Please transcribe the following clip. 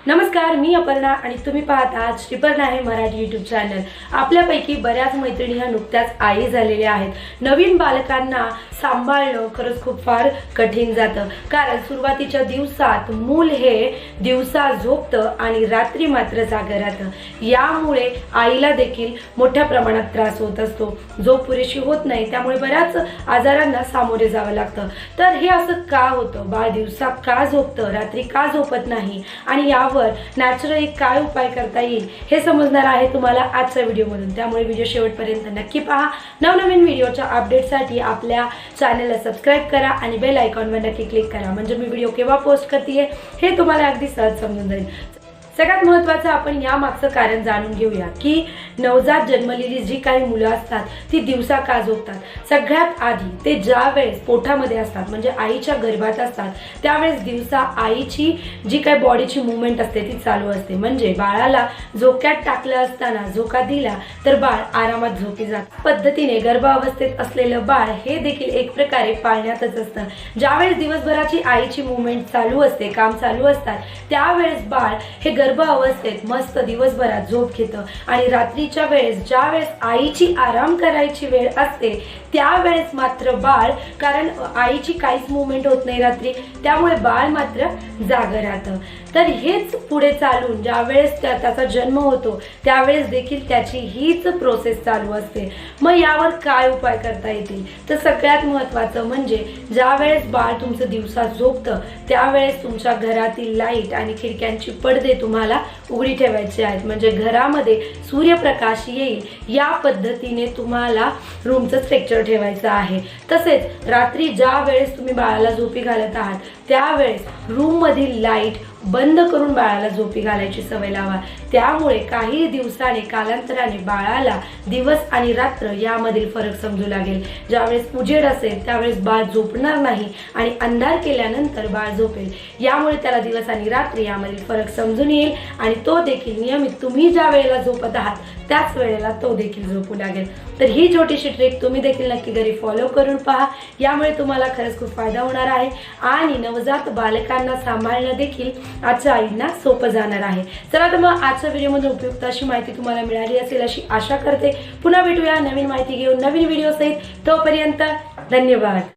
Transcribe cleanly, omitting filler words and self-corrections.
नमस्कार, मी अपर्णा आणि तुम्ही पाहत आहात श्रीपर्णा आहे मराठी यूट्यूब चॅनल। आपल्यापैकी बऱ्याच मैत्रिणी ह्या नुकत्याच आई झालेल्या आहेत। नवीन बालकांना सांभाळणं खरंच खूप फार कठीण जातं, कारण सुरुवातीच्या दिवसात मूल हे दिवसा झोपतं आणि रात्री मात्र जागं राहतं। यामुळे आईला देखील मोठ्या प्रमाणात त्रास होत असतो, झोप पुरेशी होत नाही, त्यामुळे बऱ्याच आजारांना सामोरे जावं लागतं। तर हे असं का होतं? बाळ दिवसा का झोपतं, रात्री का झोपत नाही आणि यावर नॅचरली काय उपाय करता येईल हे समजणार आहे तुम्हाला आजच्या व्हिडिओमधून। त्यामुळे व्हिडिओ शेवटपर्यंत नक्की पहा। नवनवीन व्हिडिओच्या अपडेटसाठी आपल्या चॅनलला सबस्क्राइब करा आणि बेल आयकॉनवर नक्की क्लिक करा, म्हणजे मी व्हिडिओ केव्हा पोस्ट करते हे तुम्हाला अगदी सहज समजून जाईल। सगळ्यात महत्त्वाचं आपण या मागचं कारण जाणून घेऊया की नवजात जन्मलेली जी काही मुलं असतात ती दिवसा का झोपतात। सगळ्यात आधी ते ज्या वेळेस पोटामध्ये असतात, म्हणजे आईच्या गर्भात असतात, त्यावेळेस दिवसा आईची जी काही बॉडीची मूवमेंट असते ती चालू असते। म्हणजे बाळाला झोक्यात टाकलं असताना झोका दिला तर बाळ आरामात झोपी जातं। पद्धतीने गर्भावस्थेत असलेलं बाळ हे देखील एक प्रकारे पाळण्यातच असतं। ज्यावेळेस दिवसभराची आईची मूवमेंट चालू असते, काम चालू असतात, त्यावेळेस बाळ हे गर्भ अवस्थेत मस्त दिवसभरात झोप घेतं आणि रात्रीच्या वेळेस ज्या वेळेस आईची आराम करायची वेळ असते त्यावेळेस मात्र बाळ, कारण आईची काहीच मूवमेंट होत नाही रात्री, त्यामुळे बाळ मात्र जागं राहतं। तर हेच पुढे चालून ज्या वेळेस त्याचा जन्म होतो त्यावेळेस देखील त्याची हीच प्रोसेस चालू असते। मग यावर काय उपाय करता येतील? तर सगळ्यात महत्त्वाचं म्हणजे ज्या वेळेस बाळ तुमचं दिवसा झोपतं त्यावेळेस तुमच्या घरातील लाईट आणि खिडक्यांची पडदे तुम्हाला उघडी ठेवायचे आहेत, म्हणजे घरामध्ये सूर्यप्रकाश येईल या पद्धतीने तुम्हाला रूमचं स्ट्रक्चर ठेवायचं आहे। तसेच रात्री ज्या वेळेस तुम्ही बाळाला झोपी घालत आहात त्यावेळेस रूम मधील लाईट बंद करून बाळाला झोपी घालायची सवय लावा। त्यामुळे काही दिवसाने कालांतराने बाळाला दिवस आणि रात्र यामधील फरक समजू लागेल। ज्यावेळेस उजेड असेल त्यावेळेस बाळ झोपणार नाही आणि अंधार केल्यानंतर बाळ झोपेल, यामुळे त्याला दिवस आणि रात्र यामधील फरक समजून येईल आणि तो देखील नियमित तुम्ही ज्या वेळेला झोपत आहात त्याच वेळेला तो देखील झोपू लागेल। तर ही छोटीशी ट्रिक तुम्ही देखील नक्की घरी फॉलो करून पहा, यामुळे तुम्हाला खरंच खूप फायदा होणार आहे आणि नवजात बालकांना सांभाळणं देखील आजच्या आईंना सोपं जाणार आहे। चला तर मग आजच्या व्हिडिओमध्ये उपयुक्त अशी माहिती तुम्हाला मिळाली असेल अशी आशा करते। पुन्हा भेटूया नवीन माहिती घेऊन नवीन व्हिडिओ सहित, तोपर्यंत धन्यवाद।